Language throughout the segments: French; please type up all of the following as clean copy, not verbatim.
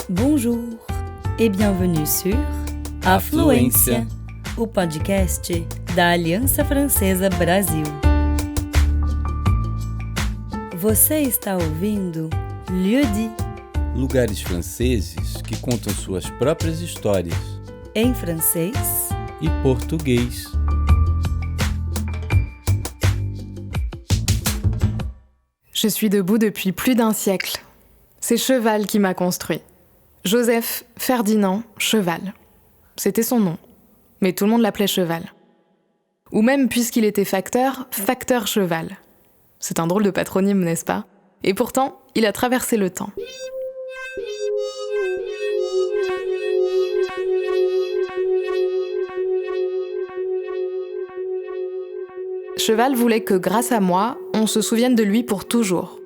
Bonjour e bienvenue sur Afluência, o podcast da Aliança Francesa Brasil. Você está ouvindo Lieu-dit, lugares franceses que contam suas próprias histórias, em francês e português. Je suis debout depuis plus d'un siècle. C'est Cheval qui m'a construit. Joseph Ferdinand Cheval. C'était son nom, mais tout le monde l'appelait Cheval. Ou même, puisqu'il était facteur Cheval. C'est un drôle de patronyme, n'est-ce pas ? Et pourtant, il a traversé le temps. Cheval voulait que, grâce à moi, on se souvienne de lui pour toujours.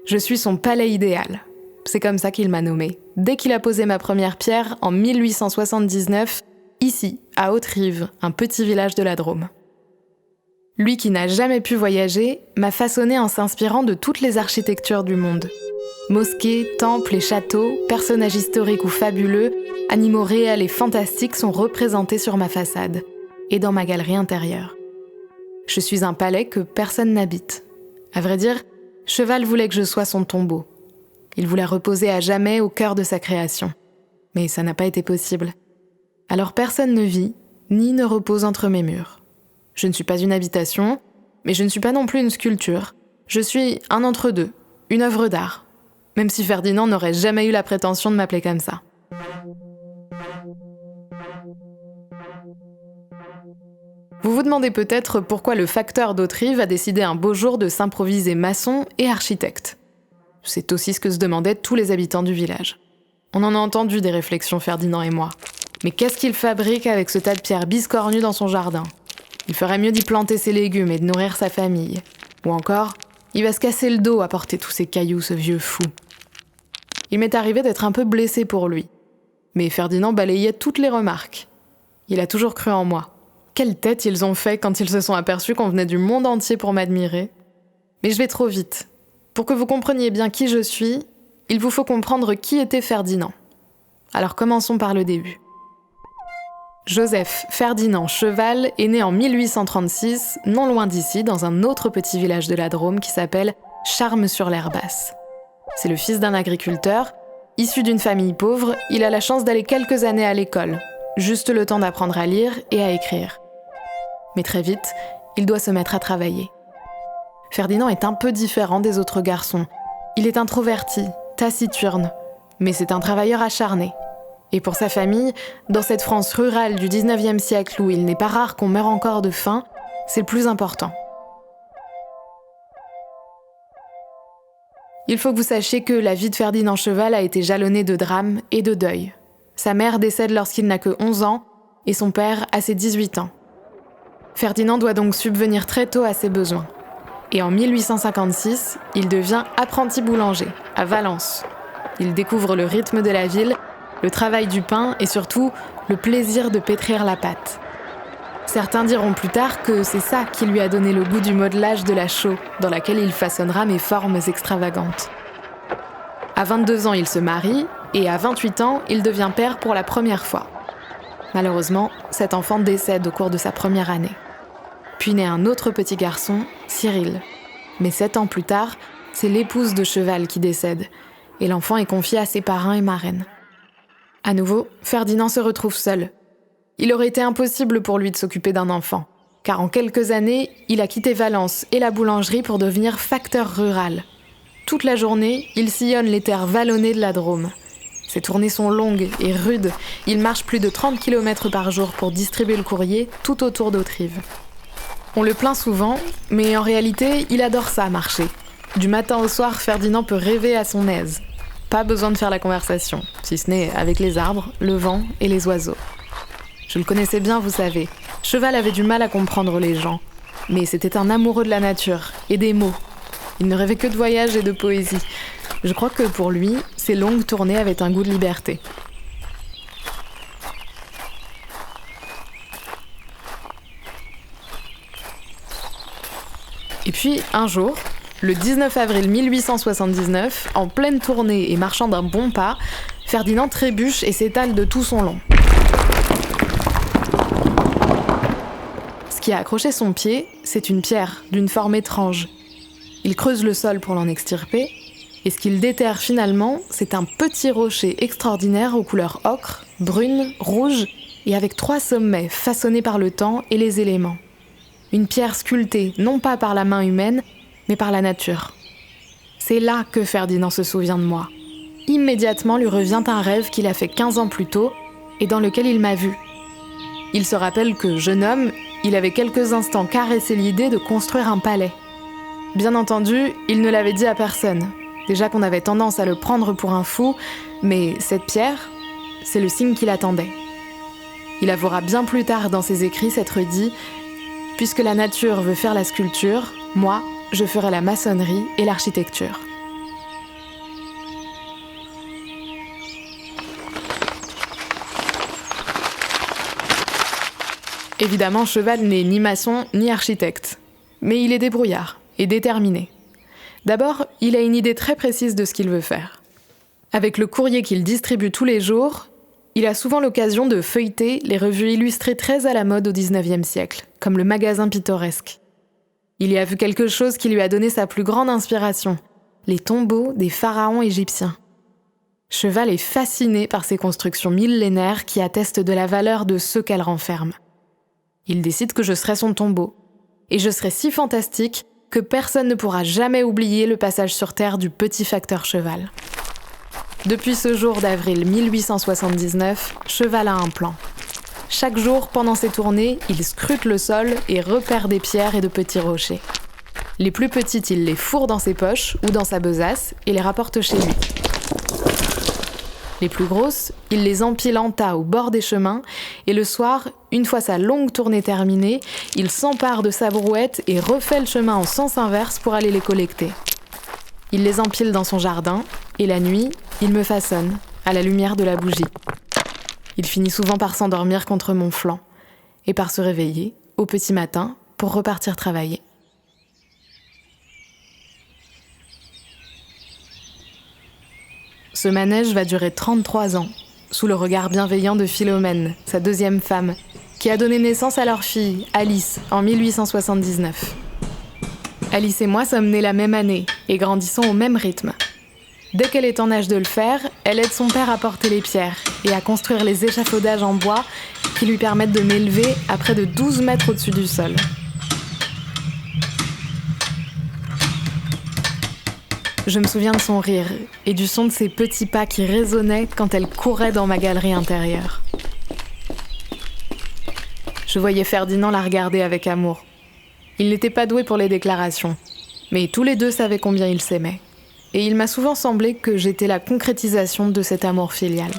Je suis son palais idéal. C'est comme ça qu'il m'a nommé. Dès qu'il a posé ma première pierre, en 1879, ici, à Haute-Rive, un petit village de la Drôme. Lui qui n'a jamais pu voyager, m'a façonné en s'inspirant de toutes les architectures du monde. Mosquées, temples et châteaux, personnages historiques ou fabuleux, animaux réels et fantastiques sont représentés sur ma façade et dans ma galerie intérieure. Je suis un palais que personne n'habite. À vrai dire, Cheval voulait que je sois son tombeau. Il voulait reposer à jamais au cœur de sa création. Mais ça n'a pas été possible. Alors personne ne vit, ni ne repose entre mes murs. Je ne suis pas une habitation, mais je ne suis pas non plus une sculpture. Je suis un entre-deux, une œuvre d'art. Même si Ferdinand n'aurait jamais eu la prétention de m'appeler comme ça. Vous vous demandez peut-être pourquoi le facteur d'Haute-Rive a décidé un beau jour de s'improviser maçon et architecte. C'est aussi ce que se demandaient tous les habitants du village. On en a entendu des réflexions, Ferdinand et moi. Mais qu'est-ce qu'il fabrique avec ce tas de pierres biscornues dans son jardin ? Il ferait mieux d'y planter ses légumes et de nourrir sa famille. Ou encore, il va se casser le dos à porter tous ces cailloux, ce vieux fou. Il m'est arrivé d'être un peu blessée pour lui. Mais Ferdinand balayait toutes les remarques. Il a toujours cru en moi. Quelle tête ils ont fait quand ils se sont aperçus qu'on venait du monde entier pour m'admirer. Mais je vais trop vite. Pour que vous compreniez bien qui je suis, il vous faut comprendre qui était Ferdinand. Alors commençons par le début. Joseph Ferdinand Cheval est né en 1836, non loin d'ici, dans un autre petit village de la Drôme qui s'appelle Charmes-sur-l'Herbasse. C'est le fils d'un agriculteur. Issu d'une famille pauvre, il a la chance d'aller quelques années à l'école, juste le temps d'apprendre à lire et à écrire. Mais très vite, il doit se mettre à travailler. Ferdinand est un peu différent des autres garçons. Il est introverti, taciturne, mais c'est un travailleur acharné. Et pour sa famille, dans cette France rurale du 19e siècle où il n'est pas rare qu'on meure encore de faim, c'est le plus important. Il faut que vous sachiez que la vie de Ferdinand Cheval a été jalonnée de drames et de deuil. Sa mère décède lorsqu'il n'a que 11 ans et son père a ses 18 ans. Ferdinand doit donc subvenir très tôt à ses besoins. Et en 1856, il devient apprenti boulanger, à Valence. Il découvre le rythme de la ville, le travail du pain et surtout le plaisir de pétrir la pâte. Certains diront plus tard que c'est ça qui lui a donné le goût du modelage de la chaux, dans laquelle il façonnera mes formes extravagantes. À 22 ans, il se marie et à 28 ans, il devient père pour la première fois. Malheureusement, cet enfant décède au cours de sa première année. Puis naît un autre petit garçon, Cyril. Mais 7 ans plus tard, c'est l'épouse de Cheval qui décède, et l'enfant est confié à ses parrains et marraines. À nouveau, Ferdinand se retrouve seul. Il aurait été impossible pour lui de s'occuper d'un enfant, car en quelques années, il a quitté Valence et la boulangerie pour devenir facteur rural. Toute la journée, il sillonne les terres vallonnées de la Drôme. Ses tournées sont longues et rudes. Il marche plus de 30 km par jour pour distribuer le courrier tout autour d'Haute-Rive. On le plaint souvent, mais en réalité, il adore ça, marcher. Du matin au soir, Ferdinand peut rêver à son aise. Pas besoin de faire la conversation, si ce n'est avec les arbres, le vent et les oiseaux. Je le connaissais bien, vous savez. Cheval avait du mal à comprendre les gens. Mais c'était un amoureux de la nature et des mots. Il ne rêvait que de voyage et de poésie. Je crois que pour lui, ces longues tournées avaient un goût de liberté. Et puis, un jour, le 19 avril 1879, en pleine tournée et marchant d'un bon pas, Ferdinand trébuche et s'étale de tout son long. Ce qui a accroché son pied, c'est une pierre d'une forme étrange. Il creuse le sol pour l'en extirper, et ce qu'il déterre finalement, c'est un petit rocher extraordinaire aux couleurs ocre, brune, rouge, et avec 3 sommets façonnés par le temps et les éléments. Une pierre sculptée non pas par la main humaine, mais par la nature. C'est là que Ferdinand se souvient de moi. Immédiatement lui revient un rêve qu'il a fait 15 ans plus tôt et dans lequel il m'a vu. Il se rappelle que, jeune homme, il avait quelques instants caressé l'idée de construire un palais. Bien entendu, il ne l'avait dit à personne. Déjà qu'on avait tendance à le prendre pour un fou, mais cette pierre, c'est le signe qu'il attendait. Il avouera bien plus tard dans ses écrits s'être dit « Puisque la nature veut faire la sculpture, moi, je ferai la maçonnerie et l'architecture. » Évidemment, Cheval n'est ni maçon ni architecte, mais il est débrouillard et déterminé. D'abord, il a une idée très précise de ce qu'il veut faire. Avec le courrier qu'il distribue tous les jours, il a souvent l'occasion de feuilleter les revues illustrées très à la mode au XIXe siècle, comme le Magasin pittoresque. Il y a vu quelque chose qui lui a donné sa plus grande inspiration, les tombeaux des pharaons égyptiens. Cheval est fasciné par ces constructions millénaires qui attestent de la valeur de ceux qu'elles renferment. Il décide que je serai son tombeau, et je serai si fantastique que personne ne pourra jamais oublier le passage sur Terre du petit facteur Cheval. Depuis ce jour d'avril 1879, Cheval a un plan. Chaque jour, pendant ses tournées, il scrute le sol et repère des pierres et de petits rochers. Les plus petites, il les fourre dans ses poches ou dans sa besace et les rapporte chez lui. Les plus grosses, il les empile en tas au bord des chemins et le soir, une fois sa longue tournée terminée, il s'empare de sa brouette et refait le chemin en sens inverse pour aller les collecter. Il les empile dans son jardin et la nuit, il me façonne, à la lumière de la bougie. Il finit souvent par s'endormir contre mon flanc et par se réveiller, au petit matin, pour repartir travailler. Ce manège va durer 33 ans, sous le regard bienveillant de Philomène, sa deuxième femme, qui a donné naissance à leur fille, Alice, en 1879. Alice et moi sommes nés la même année et grandissons au même rythme. Dès qu'elle est en âge de le faire, elle aide son père à porter les pierres et à construire les échafaudages en bois qui lui permettent de m'élever à près de 12 mètres au-dessus du sol. Je me souviens de son rire et du son de ses petits pas qui résonnaient quand elle courait dans ma galerie intérieure. Je voyais Ferdinand la regarder avec amour. Il n'était pas doué pour les déclarations, mais tous les deux savaient combien ils s'aimaient. Et il m'a souvent semblé que j'étais la concrétisation de cet amour filial.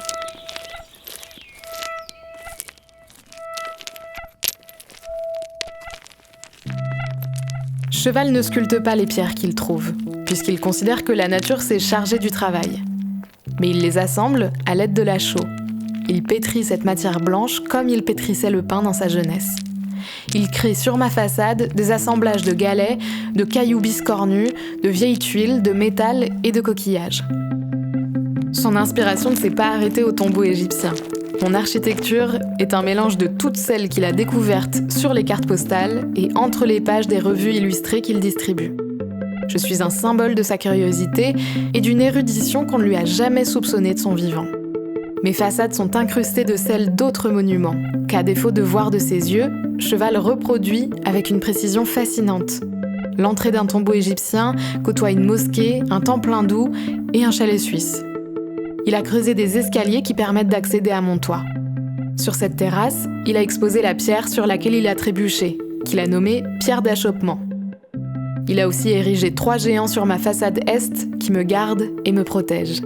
Cheval ne sculpte pas les pierres qu'il trouve, puisqu'il considère que la nature s'est chargée du travail. Mais il les assemble à l'aide de la chaux. Il pétrit cette matière blanche comme il pétrissait le pain dans sa jeunesse. Il crée sur ma façade des assemblages de galets, de cailloux biscornus, de vieilles tuiles, de métal et de coquillages. Son inspiration ne s'est pas arrêtée au tombeau égyptien. Mon architecture est un mélange de toutes celles qu'il a découvertes sur les cartes postales et entre les pages des revues illustrées qu'il distribue. Je suis un symbole de sa curiosité et d'une érudition qu'on ne lui a jamais soupçonnée de son vivant. Mes façades sont incrustées de celles d'autres monuments, qu'à défaut de voir de ses yeux, Cheval reproduit avec une précision fascinante. L'entrée d'un tombeau égyptien côtoie une mosquée, un temple hindou et un chalet suisse. Il a creusé des escaliers qui permettent d'accéder à mon toit. Sur cette terrasse, il a exposé la pierre sur laquelle il a trébuché, qu'il a nommée pierre d'achoppement. Il a aussi érigé 3 géants sur ma façade est qui me gardent et me protègent.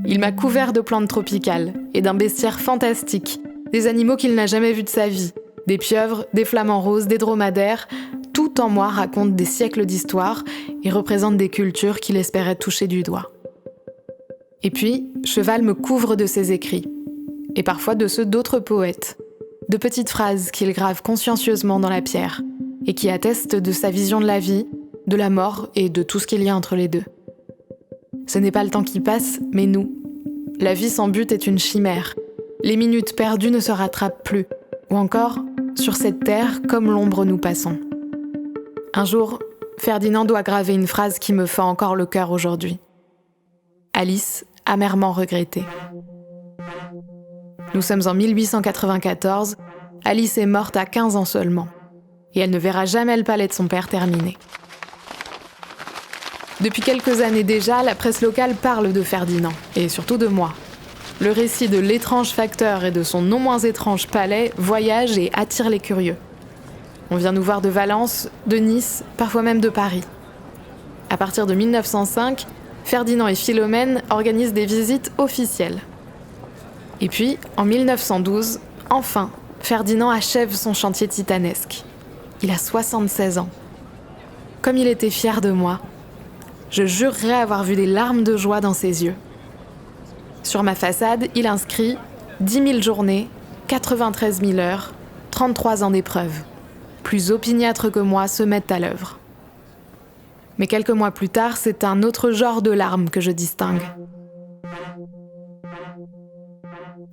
Il m'a couvert de plantes tropicales et d'un bestiaire fantastique, des animaux qu'il n'a jamais vus de sa vie, des pieuvres, des flamants roses, des dromadaires. Tout en moi raconte des siècles d'histoire et représente des cultures qu'il espérait toucher du doigt. Et puis, Cheval me couvre de ses écrits, et parfois de ceux d'autres poètes, de petites phrases qu'il grave consciencieusement dans la pierre, et qui attestent de sa vision de la vie, de la mort et de tout ce qu'il y a entre les deux. Ce n'est pas le temps qui passe, mais nous, La vie sans but est une chimère. Les minutes perdues ne se rattrapent plus. Ou encore, sur cette terre, comme l'ombre nous passons. Un jour, Ferdinand doit graver une phrase qui me fend encore le cœur aujourd'hui. Alice, amèrement regrettée. Nous sommes en 1894, Alice est morte à 15 ans seulement. Et elle ne verra jamais le palais de son père terminé. Depuis quelques années déjà, la presse locale parle de Ferdinand, et surtout de moi. Le récit de l'étrange facteur et de son non moins étrange palais voyage et attire les curieux. On vient nous voir de Valence, de Nice, parfois même de Paris. À partir de 1905, Ferdinand et Philomène organisent des visites officielles. Et puis, en 1912, enfin, Ferdinand achève son chantier titanesque. Il a 76 ans. Comme il était fier de moi, je jurerais avoir vu des larmes de joie dans ses yeux. Sur ma façade, il inscrit 10 000 journées, 93 000 heures, 33 ans d'épreuves. Plus opiniâtres que moi se mettent à l'œuvre. Mais quelques mois plus tard, c'est un autre genre de larmes que je distingue.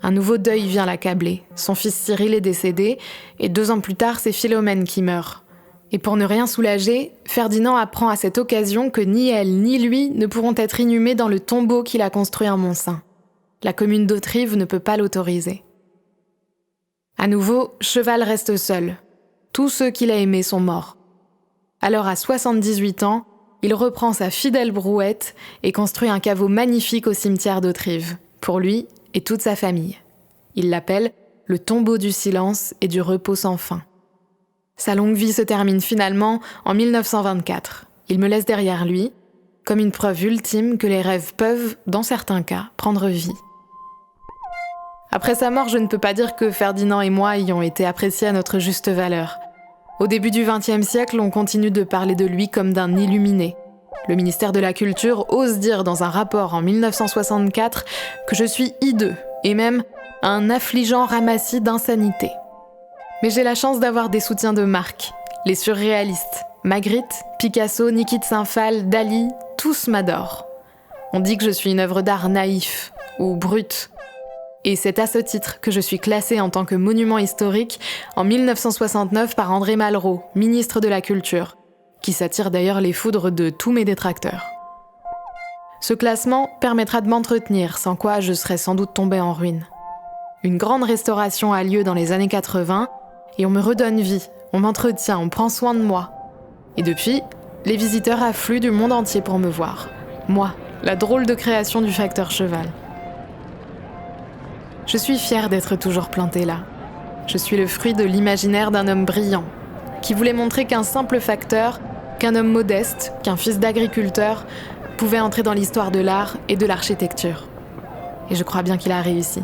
Un nouveau deuil vient l'accabler. Son fils Cyril est décédé, et 2 ans plus tard, c'est Philomène qui meurt. Et pour ne rien soulager, Ferdinand apprend à cette occasion que ni elle ni lui ne pourront être inhumés dans le tombeau qu'il a construit en mon sein. La commune d'Autrive ne peut pas l'autoriser. À nouveau, Cheval reste seul. Tous ceux qu'il a aimés sont morts. Alors à 78 ans, il reprend sa fidèle brouette et construit un caveau magnifique au cimetière d'Autrive, pour lui et toute sa famille. Il l'appelle le tombeau du silence et du repos sans fin. Sa longue vie se termine finalement en 1924. Il me laisse derrière lui, comme une preuve ultime que les rêves peuvent, dans certains cas, prendre vie. Après sa mort, je ne peux pas dire que Ferdinand et moi ayons été appréciés à notre juste valeur. Au début du XXe siècle, on continue de parler de lui comme d'un illuminé. Le ministère de la Culture ose dire dans un rapport en 1964 que je suis hideux et même un affligeant ramassis d'insanité. Mais j'ai la chance d'avoir des soutiens de marque, les surréalistes. Magritte, Picasso, Niki de Saint-Phal, Dali, tous m'adorent. On dit que je suis une œuvre d'art naïf ou brute. Et c'est à ce titre que je suis classée en tant que monument historique en 1969 par André Malraux, ministre de la Culture, qui s'attire d'ailleurs les foudres de tous mes détracteurs. Ce classement permettra de m'entretenir, sans quoi je serais sans doute tombée en ruine. Une grande restauration a lieu dans les années 80, et on me redonne vie, on m'entretient, on prend soin de moi. Et depuis, les visiteurs affluent du monde entier pour me voir. Moi, la drôle de création du facteur Cheval. Je suis fière d'être toujours plantée là. Je suis le fruit de l'imaginaire d'un homme brillant, qui voulait montrer qu'un simple facteur, qu'un homme modeste, qu'un fils d'agriculteur, pouvait entrer dans l'histoire de l'art et de l'architecture. Et je crois bien qu'il a réussi.